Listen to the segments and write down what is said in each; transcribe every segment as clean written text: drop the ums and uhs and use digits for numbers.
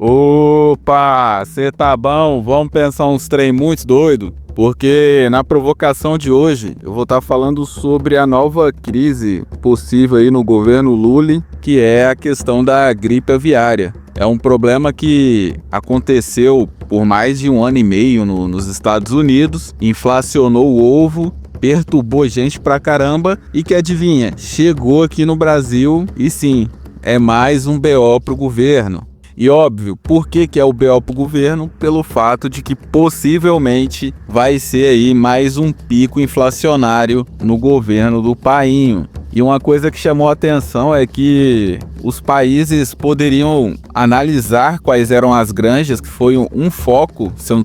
Opa, cê tá bom? Vamos pensar uns trem muito doido? Porque na provocação de hoje eu vou estar falando sobre a nova crise possível aí no governo Lula, que é a questão da gripe aviária. É um problema que aconteceu por mais de 1 ano e meio nos Estados Unidos, inflacionou o ovo, perturbou gente pra caramba e que adivinha, chegou aqui no Brasil e sim, é mais um BO pro governo. E óbvio, por que é o BO pro governo? Pelo fato de que possivelmente vai ser aí mais um pico inflacionário no governo do painho. E uma coisa que chamou a atenção é que os países poderiam analisar quais eram as granjas, que foi um foco, se eu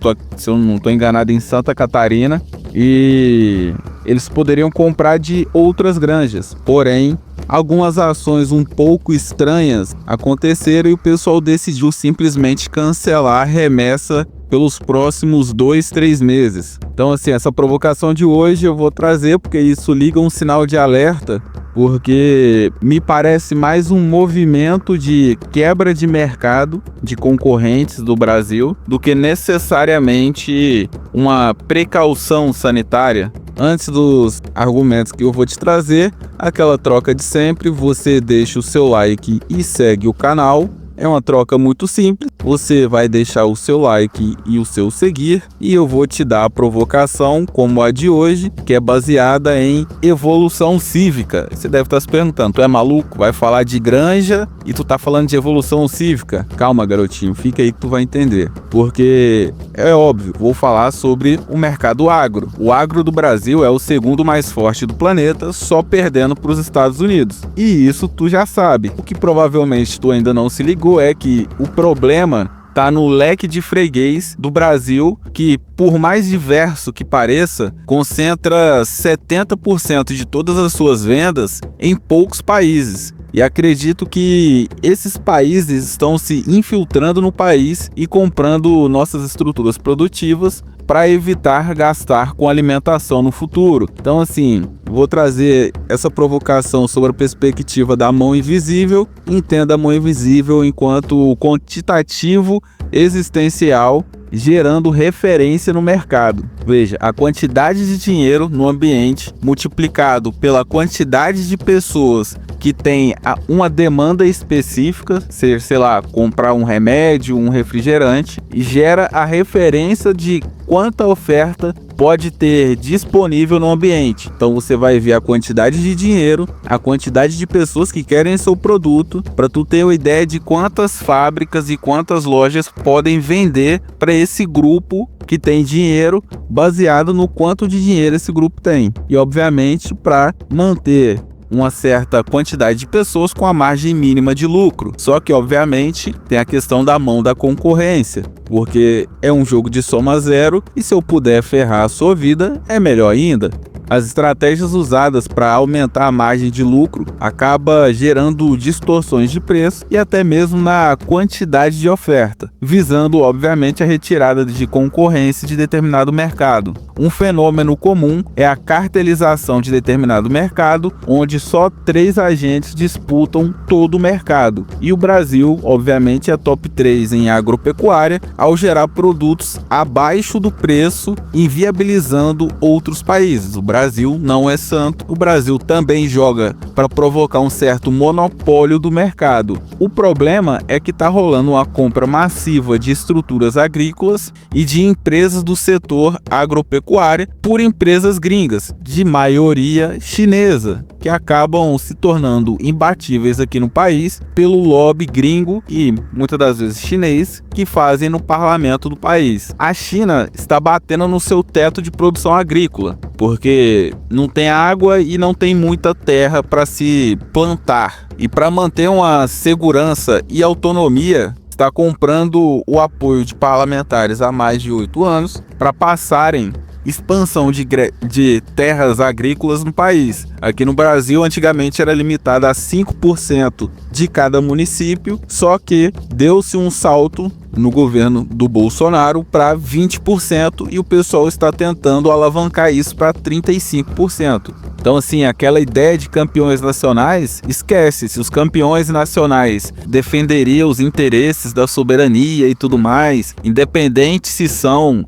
não estou enganado, em Santa Catarina, e eles poderiam comprar de outras granjas. Porém, algumas ações um pouco estranhas aconteceram e o pessoal decidiu simplesmente cancelar a remessa pelos próximos 2-3 meses. Então, assim, essa provocação de hoje eu vou trazer porque isso liga um sinal de alerta, porque me parece mais um movimento de quebra de mercado de concorrentes do Brasil do que necessariamente uma precaução sanitária. Antes dos argumentos que eu vou te trazer, aquela troca de sempre, você deixa o seu like e segue o canal. É uma troca muito simples, você vai deixar o seu like e o seu seguir e eu vou te dar a provocação como a de hoje, que é baseada em evolução cívica. Você deve estar se perguntando, tu é maluco? Vai falar de granja e tu tá falando de evolução cívica? Calma, garotinho, fica aí que tu vai entender. Porque é óbvio, vou falar sobre o mercado agro. O agro do Brasil é o segundo mais forte do planeta, só perdendo para os Estados Unidos. E isso tu já sabe. O que provavelmente tu ainda não se ligou é que o problema tá no leque de freguês do Brasil, que, por mais diverso que pareça, concentra 70% de todas as suas vendas em poucos países. E acredito que esses países estão se infiltrando no país e comprando nossas estruturas produtivas para evitar gastar com alimentação no futuro. Então, assim, vou trazer essa provocação sobre a perspectiva da mão invisível. Entenda a mão invisível enquanto quantitativo existencial, gerando referência no mercado. Veja, a quantidade de dinheiro no ambiente multiplicado pela quantidade de pessoas que tem uma demanda específica, seja, sei lá, comprar um remédio, um refrigerante, e gera a referência de quanta oferta pode ter disponível no ambiente. Então você vai ver a quantidade de dinheiro, a quantidade de pessoas que querem seu produto, para tu ter uma ideia de quantas fábricas e quantas lojas podem vender para esse grupo que tem dinheiro, baseado no quanto de dinheiro esse grupo tem. E obviamente para manter uma certa quantidade de pessoas com a margem mínima de lucro. Só que, obviamente, tem a questão da mão da concorrência, porque é um jogo de soma zero e se eu puder ferrar a sua vida, é melhor ainda. As estratégias usadas para aumentar a margem de lucro acaba gerando distorções de preço e até mesmo na quantidade de oferta, visando obviamente a retirada de concorrência de determinado mercado. Um fenômeno comum é a cartelização de determinado mercado, onde só 3 agentes disputam todo o mercado. E o Brasil, obviamente, é top 3 em agropecuária, ao gerar produtos abaixo do preço, inviabilizando outros países. O Brasil não é santo, o Brasil também joga para provocar um certo monopólio do mercado. O problema é que está rolando uma compra massiva de estruturas agrícolas e de empresas do setor agropecuária por empresas gringas, de maioria chinesa, que acabam se tornando imbatíveis aqui no país pelo lobby gringo e muitas das vezes chinês que fazem no parlamento do país. A China está batendo no seu teto de produção agrícola, porque não tem água e não tem muita terra para se plantar. E para manter uma segurança e autonomia, está comprando o apoio de parlamentares há mais de 8 anos para passarem expansão de terras agrícolas no país. Aqui no Brasil, antigamente era limitada a 5% de cada município, só que deu-se um salto no governo do Bolsonaro para 20% e o pessoal está tentando alavancar isso para 35%. Então, assim, aquela ideia de campeões nacionais, esquece. Se os campeões nacionais defenderiam os interesses da soberania e tudo mais, independente se são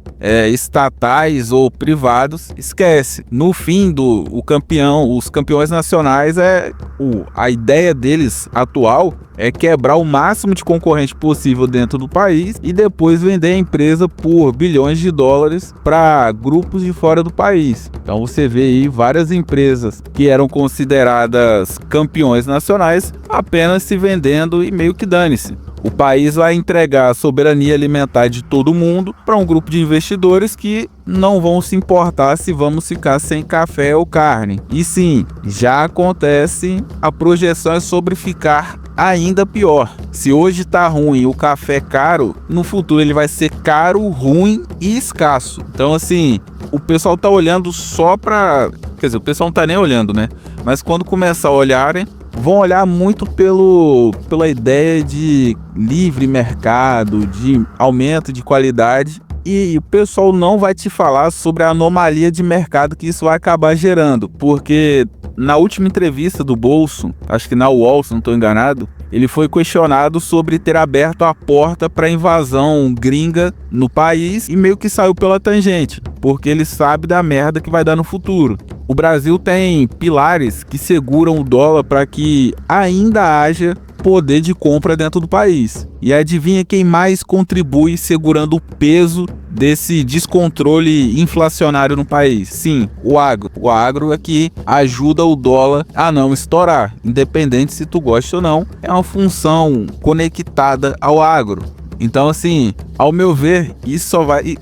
estatais ou privados, esquece. No fim os campeões nacionais a ideia deles atual é quebrar o máximo de concorrente possível dentro do país e depois vender a empresa por bilhões de dólares para grupos de fora do país. Então você vê aí várias empresas que eram consideradas campeões nacionais apenas se vendendo e meio que dane-se. O país vai entregar a soberania alimentar de todo mundo para um grupo de investidores que não vão se importar se vamos ficar sem café ou carne. E sim, já acontece, a projeção é sobre ficar ainda pior. Se hoje está ruim o café caro, no futuro ele vai ser caro, ruim e escasso. Então assim, o pessoal tá olhando só para... Quer dizer, o pessoal não tá nem olhando, né? Mas quando começar a olharem, vão olhar muito pela ideia de livre mercado, de aumento de qualidade, e o pessoal não vai te falar sobre a anomalia de mercado que isso vai acabar gerando, porque na última entrevista do Bolso, acho que na UOL, se não estou enganado, ele foi questionado sobre ter aberto a porta para invasão gringa no país e meio que saiu pela tangente, porque ele sabe da merda que vai dar no futuro. O Brasil tem pilares que seguram o dólar para que ainda haja poder de compra dentro do país. E adivinha quem mais contribui segurando o peso desse descontrole inflacionário no país? Sim, o agro. O agro é que ajuda o dólar a não estourar, independente se tu gosta ou não. É uma função conectada ao agro. Então, assim, ao meu ver, isso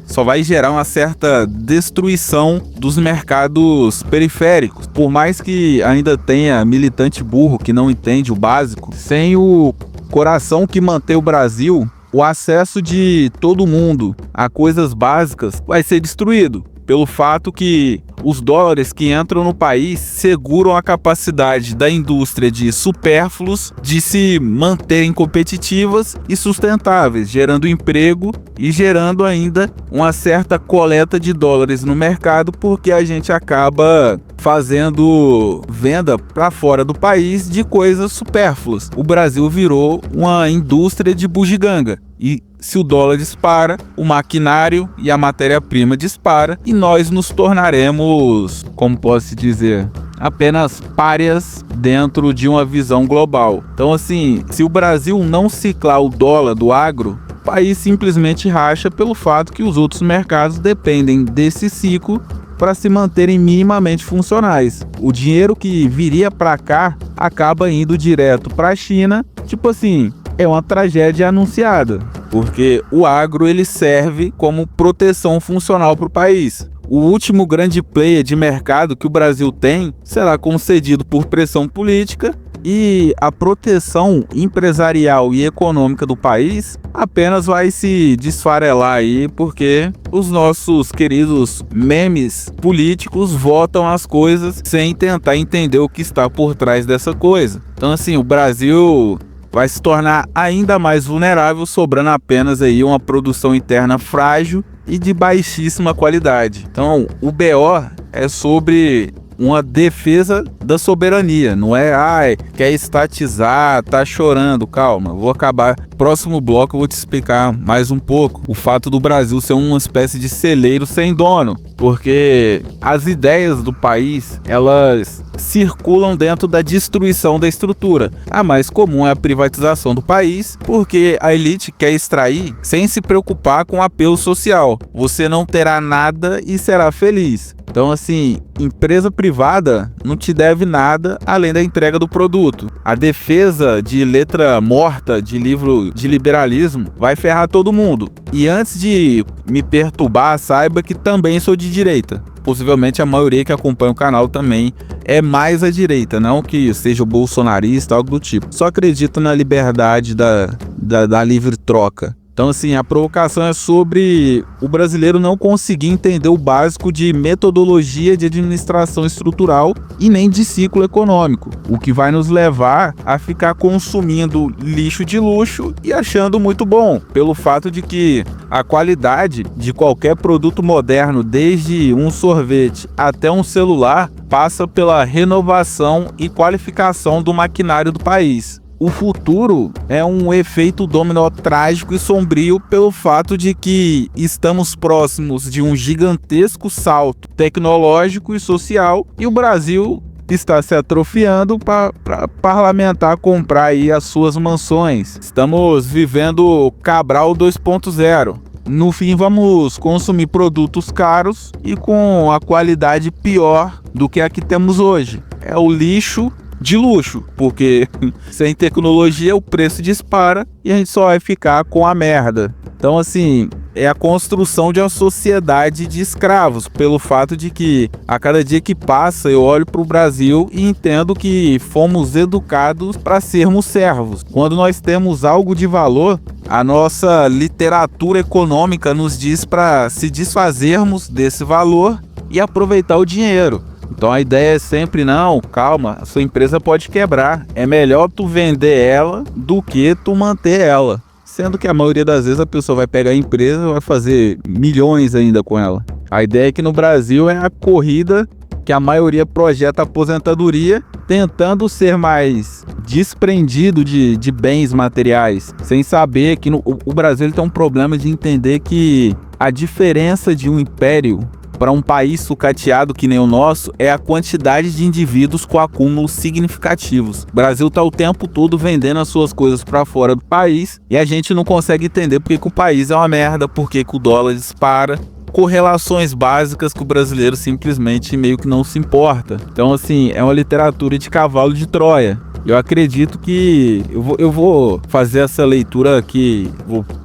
só vai gerar uma certa destruição dos mercados periféricos. Por mais que ainda tenha militante burro que não entende o básico, sem o coração que mantém o Brasil, o acesso de todo mundo a coisas básicas vai ser destruído. Pelo fato que os dólares que entram no país seguram a capacidade da indústria de supérfluos de se manterem competitivas e sustentáveis, gerando emprego e gerando ainda uma certa coleta de dólares no mercado, porque a gente acaba fazendo venda para fora do país de coisas supérfluas. O Brasil virou uma indústria de bugiganga. E se o dólar dispara, o maquinário e a matéria-prima dispara e nós nos tornaremos, como posso dizer, apenas párias dentro de uma visão global. Então assim, se o Brasil não ciclar o dólar do agro, o país simplesmente racha pelo fato que os outros mercados dependem desse ciclo para se manterem minimamente funcionais. O dinheiro que viria para cá acaba indo direto para a China, tipo assim, é uma tragédia anunciada, porque o agro ele serve como proteção funcional para o país. O último grande player de mercado que o Brasil tem será concedido por pressão política e a proteção empresarial e econômica do país apenas vai se desfarelar aí porque os nossos queridos memes políticos votam as coisas sem tentar entender o que está por trás dessa coisa. Então assim, o Brasil vai se tornar ainda mais vulnerável, sobrando apenas aí uma produção interna frágil e de baixíssima qualidade. Então, o BO é sobre uma defesa da soberania, não é, quer estatizar, tá chorando, calma, vou acabar. Próximo bloco eu vou te explicar mais um pouco o fato do Brasil ser uma espécie de celeiro sem dono, porque as ideias do país, elas circulam dentro da destruição da estrutura. A mais comum é a privatização do país, porque a elite quer extrair sem se preocupar com o apelo social. Você não terá nada e será feliz. Então assim, empresa privada não te deve nada além da entrega do produto. A defesa de letra morta de livro de liberalismo vai ferrar todo mundo. E antes de me perturbar, saiba que também sou de direita. Possivelmente a maioria que acompanha o canal também é mais à direita, não que seja bolsonarista, algo do tipo. Só acredito na liberdade da livre troca. Então, assim, a provocação é sobre o brasileiro não conseguir entender o básico de metodologia de administração estrutural e nem de ciclo econômico, o que vai nos levar a ficar consumindo lixo de luxo e achando muito bom, pelo fato de que a qualidade de qualquer produto moderno, desde um sorvete até um celular, passa pela renovação e qualificação do maquinário do país. O futuro é um efeito dominó trágico e sombrio pelo fato de que estamos próximos de um gigantesco salto tecnológico e social e o Brasil está se atrofiando para parlamentar comprar aí as suas mansões. Estamos vivendo Cabral 2.0. No fim, vamos consumir produtos caros e com a qualidade pior do que a que temos hoje. É o lixo de luxo, porque sem tecnologia o preço dispara e a gente só vai ficar com a merda. Então, assim, é a construção de uma sociedade de escravos, pelo fato de que a cada dia que passa eu olho para o Brasil e entendo que fomos educados para sermos servos. Quando nós temos algo de valor, a nossa literatura econômica nos diz para se desfazermos desse valor e aproveitar o dinheiro. Então a ideia é sempre, não, calma, a sua empresa pode quebrar. É melhor tu vender ela do que tu manter ela. Sendo que a maioria das vezes a pessoa vai pegar a empresa e vai fazer milhões ainda com ela. A ideia é que no Brasil é a corrida que a maioria projeta aposentadoria, tentando ser mais desprendido de bens materiais, sem saber que o Brasil tem um problema de entender que a diferença de um império para um país sucateado que nem o nosso é a quantidade de indivíduos com acúmulos significativos. O Brasil está o tempo todo vendendo as suas coisas para fora do país e a gente não consegue entender porque que o país é uma merda, porque que o dólar dispara. Correlações básicas que o brasileiro simplesmente meio que não se importa. Então, assim, é uma literatura de cavalo de Troia. Eu acredito que eu vou fazer essa leitura aqui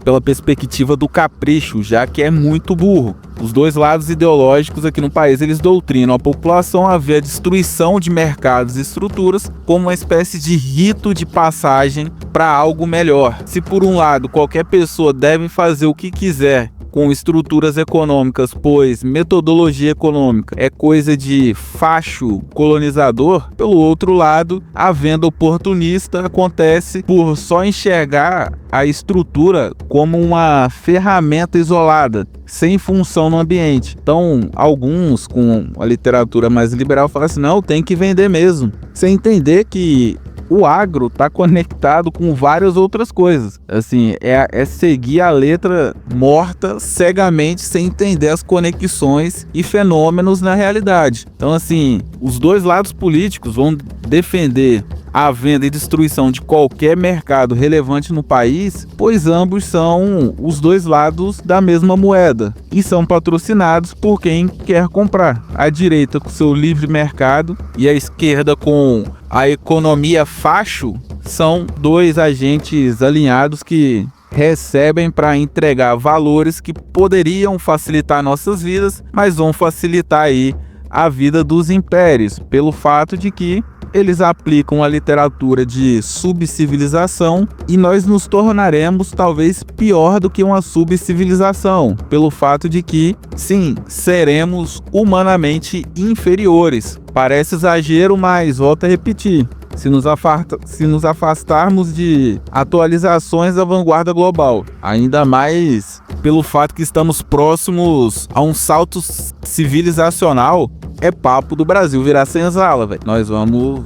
pela perspectiva do capricho, já que é muito burro. Os dois lados ideológicos aqui no país, eles doutrinam a população a ver a destruição de mercados e estruturas como uma espécie de rito de passagem para algo melhor. Se por um lado qualquer pessoa deve fazer o que quiser com estruturas econômicas, pois metodologia econômica é coisa de facho colonizador, pelo outro lado, a venda oportunista acontece por só enxergar a estrutura como uma ferramenta isolada, sem função no ambiente. Então, alguns com a literatura mais liberal falam assim, não, tem que vender mesmo, sem entender que o agro está conectado com várias outras coisas. Assim, é seguir a letra morta cegamente, sem entender as conexões e fenômenos na realidade. Então, assim, os dois lados políticos vão defender a venda e destruição de qualquer mercado relevante no país, pois ambos são os dois lados da mesma moeda e são patrocinados por quem quer comprar. A direita com seu livre mercado e a esquerda com a economia facho são dois agentes alinhados que recebem para entregar valores que poderiam facilitar nossas vidas, mas vão facilitar aí a vida dos impérios, pelo fato de que eles aplicam a literatura de subcivilização e nós nos tornaremos talvez pior do que uma subcivilização, pelo fato de que, sim, seremos humanamente inferiores. Parece exagero, mas volto a repetir. Se nos afastarmos de atualizações da vanguarda global, ainda mais pelo fato que estamos próximos a um salto civilizacional, é papo do Brasil virar senzala, velho. Nós vamos...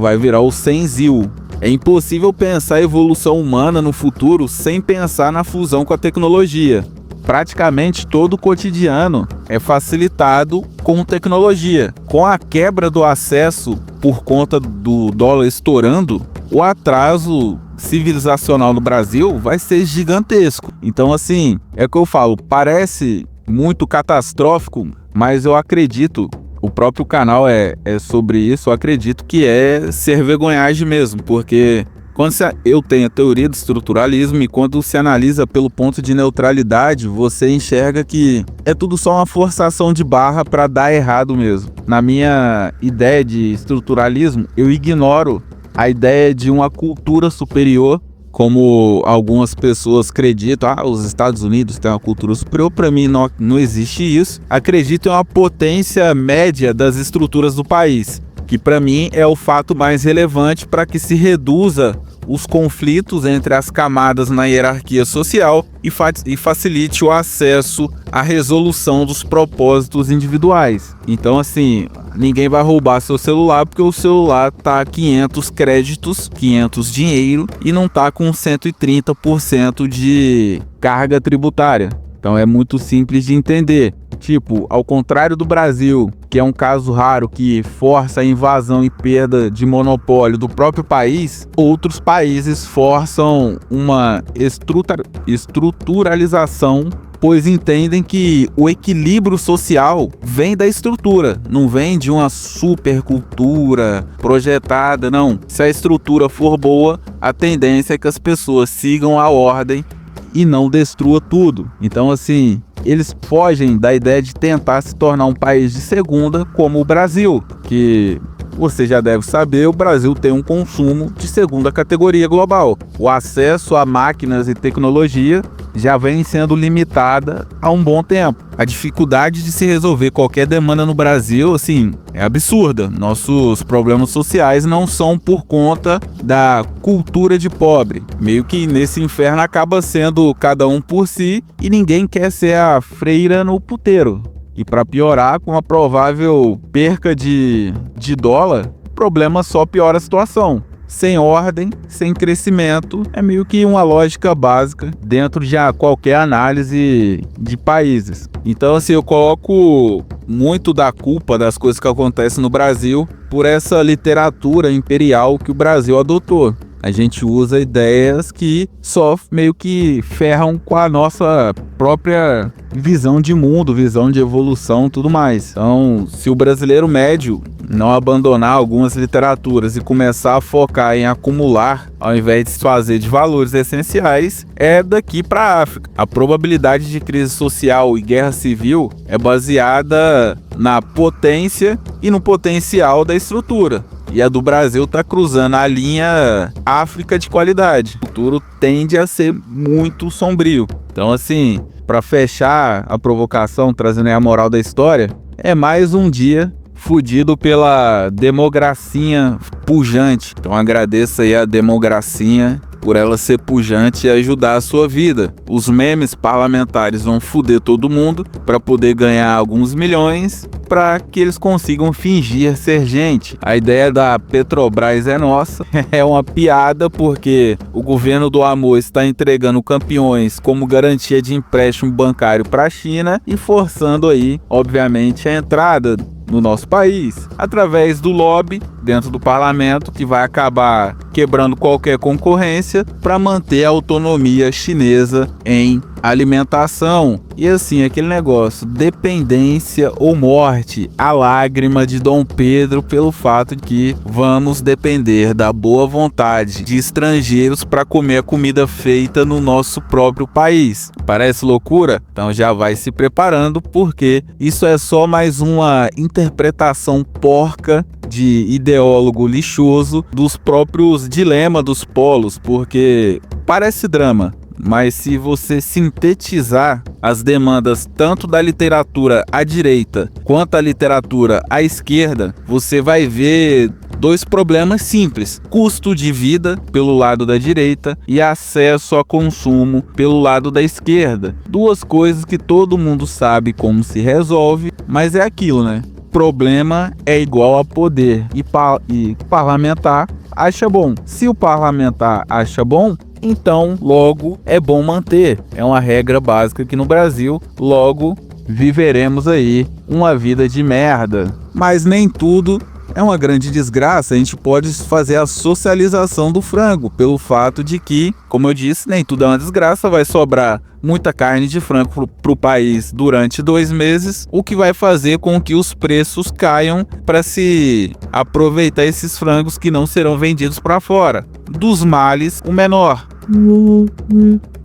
vai virar o senzil. É impossível pensar a evolução humana no futuro sem pensar na fusão com a tecnologia. Praticamente todo o cotidiano é facilitado com tecnologia. Com a quebra do acesso por conta do dólar estourando, o atraso civilizacional no Brasil vai ser gigantesco. Então, assim, é o que eu falo, parece muito catastrófico, mas eu acredito, o próprio canal é sobre isso, eu acredito que é ser vergonhagem mesmo, porque quando eu tenho a teoria do estruturalismo e quando se analisa pelo ponto de neutralidade, você enxerga que é tudo só uma forçação de barra para dar errado mesmo. Na minha ideia de estruturalismo, eu ignoro a ideia de uma cultura superior como algumas pessoas acreditam, os Estados Unidos têm uma cultura superior. Para mim não existe isso. Acredito em uma potência média das estruturas do país, que para mim é o fato mais relevante para que se reduza os conflitos entre as camadas na hierarquia social e facilite o acesso à resolução dos propósitos individuais. Então, assim, ninguém vai roubar seu celular porque o celular tá 500 créditos, 500 dinheiro e não tá com 130% de carga tributária. Então é muito simples de entender. Tipo, ao contrário do Brasil, que é um caso raro que força a invasão e perda de monopólio do próprio país, outros países forçam uma estruturalização, pois entendem que o equilíbrio social vem da estrutura, não vem de uma supercultura projetada, não. Se a estrutura for boa, a tendência é que as pessoas sigam a ordem e não destrua tudo. Então, assim, eles fogem da ideia de tentar se tornar um país de segunda, como o Brasil, que você já deve saber, o Brasil tem um consumo de segunda categoria global. O acesso a máquinas e tecnologia já vem sendo limitada há um bom tempo. A dificuldade de se resolver qualquer demanda no Brasil, assim, é absurda. Nossos problemas sociais não são por conta da cultura de pobre. Meio que nesse inferno acaba sendo cada um por si e ninguém quer ser a freira no puteiro. E para piorar, com a provável perca de dólar, o problema só piora a situação. Sem ordem, sem crescimento, é meio que uma lógica básica dentro de qualquer análise de países. Então, assim, eu coloco muito da culpa das coisas que acontecem no Brasil por essa literatura imperial que o Brasil adotou. A gente usa ideias que só meio que ferram com a nossa própria visão de mundo, visão de evolução e tudo mais. Então, se o brasileiro médio não abandonar algumas literaturas e começar a focar em acumular, ao invés de se fazer de valores essenciais, é daqui para a África. A probabilidade de crise social e guerra civil é baseada na potência e no potencial da estrutura. E a do Brasil está cruzando a linha África de qualidade. O futuro tende a ser muito sombrio. Então, assim, para fechar a provocação, trazendo a moral da história, é mais um dia fudido pela democracia pujante. Então agradeço aí a democracia por ela ser pujante e ajudar a sua vida. Os memes parlamentares vão fuder todo mundo para poder ganhar alguns milhões para que eles consigam fingir ser gente. A ideia da Petrobras é nossa. É uma piada porque o governo do amor está entregando campeões como garantia de empréstimo bancário para a China e forçando aí, obviamente, a entrada no nosso país, através do lobby dentro do parlamento, que vai acabar quebrando qualquer concorrência para manter a autonomia chinesa em alimentação. E assim, aquele negócio, dependência ou morte, a lágrima de Dom Pedro pelo fato de que vamos depender da boa vontade de estrangeiros para comer a comida feita no nosso próprio país. Parece loucura? Então já vai se preparando, porque isso é só mais uma interpretação porca de ideólogo lixoso dos próprios dilemas dos polos, porque parece drama, mas se você sintetizar as demandas tanto da literatura à direita quanto a literatura à esquerda, você vai ver dois problemas simples: custo de vida pelo lado da direita e acesso a consumo pelo lado da esquerda. Duas coisas que todo mundo sabe como se resolve, mas é aquilo, né? Problema é igual a poder, e parlamentar acha bom. Se o parlamentar acha bom, então logo é bom manter. É uma regra básica aqui no Brasil. Logo viveremos aí uma vida de merda. Mas nem tudo é uma grande desgraça. A gente pode fazer a socialização do frango, pelo fato de que, como eu disse, nem tudo é uma desgraça. Vai sobrar muita carne de frango para o país durante 2 meses, o que vai fazer com que os preços caiam para se aproveitar esses frangos que não serão vendidos para fora. Dos males, o menor.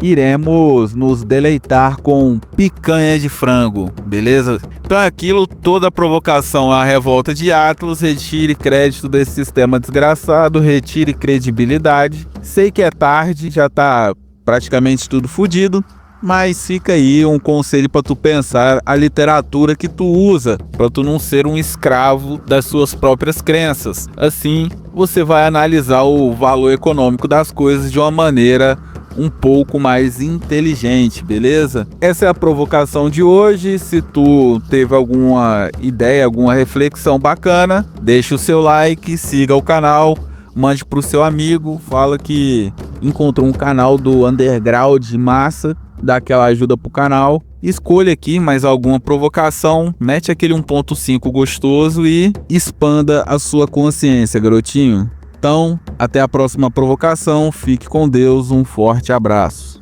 Iremos nos deleitar com picanha de frango, beleza? Então aquilo, toda a provocação à revolta de Atlas. Retire crédito desse sistema desgraçado, retire credibilidade Sei que é tarde, já tá praticamente tudo fodido, mas fica aí um conselho para tu pensar a literatura que tu usa, para tu não ser um escravo das suas próprias crenças. Assim, você vai analisar o valor econômico das coisas de uma maneira um pouco mais inteligente, beleza? Essa é a provocação de hoje. Se tu teve alguma ideia, alguma reflexão bacana, deixa o seu like, siga o canal, mande pro seu amigo, fala que encontrou um canal do Underground massa, dá aquela ajuda pro canal. Escolha aqui mais alguma provocação, mete aquele 1.5 gostoso e expanda a sua consciência, garotinho. Então, até a próxima provocação, fique com Deus, um forte abraço.